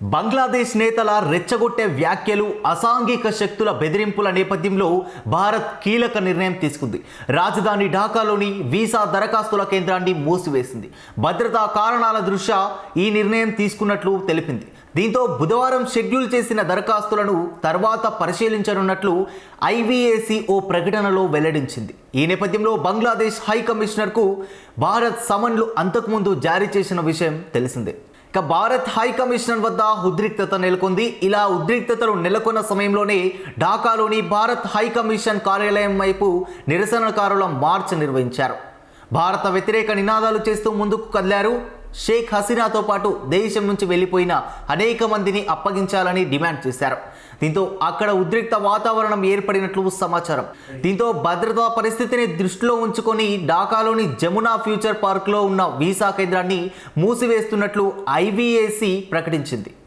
బంగ్లాదేశ్ నేతల రెచ్చగొట్టే వ్యాఖ్యలు, అసాంఘిక శక్తుల బెదిరింపుల నేపథ్యంలో భారత్ కీలక నిర్ణయం తీసుకుంది. రాజధాని ఢాకాలోని వీసా దరఖాస్తుల కేంద్రాన్ని మూసివేసింది. భద్రతా కారణాల దృష్ట్యా ఈ నిర్ణయం తీసుకున్నట్లు తెలిపింది. దీంతో బుధవారం షెడ్యూల్ చేసిన దరఖాస్తులను తర్వాత పరిశీలించనున్నట్లు ఐవీఏసీ ఓ ప్రకటనలో వెల్లడించింది. ఈ నేపథ్యంలో బంగ్లాదేశ్ హై కమిషనర్కు భారత్ సమన్లు అంతకుముందు జారీ చేసిన విషయం తెలిసిందే. ఇక భారత్ హై కమిషనర్ వద్ద ఉద్రిక్తత నెలకొంది. ఇలా ఉద్రిక్తతలు నెలకొన్న సమయంలోనే ఢాకాలోని భారత్ హై కమిషన్ కార్యాలయం వైపు నిరసనకారుల మార్చ్ నిర్వహించారు. భారత వ్యతిరేక నినాదాలు చేస్తూ ముందుకు కదిలారు. షేక్ హసీనాతో పాటు దేశం నుంచి వెళ్లిపోయిన అనేక మందిని అప్పగించాలని డిమాండ్ చేశారు. దీంతో అక్కడ ఉద్రిక్త వాతావరణం ఏర్పడినట్లు సమాచారం. దీంతో భద్రతా పరిస్థితిని దృష్టిలో ఉంచుకొని ఢాకాలోని జమునా ఫ్యూచర్ పార్క్లో ఉన్న వీసా కేంద్రాన్ని మూసివేస్తున్నట్లు ఐవీఏసీ ప్రకటించింది.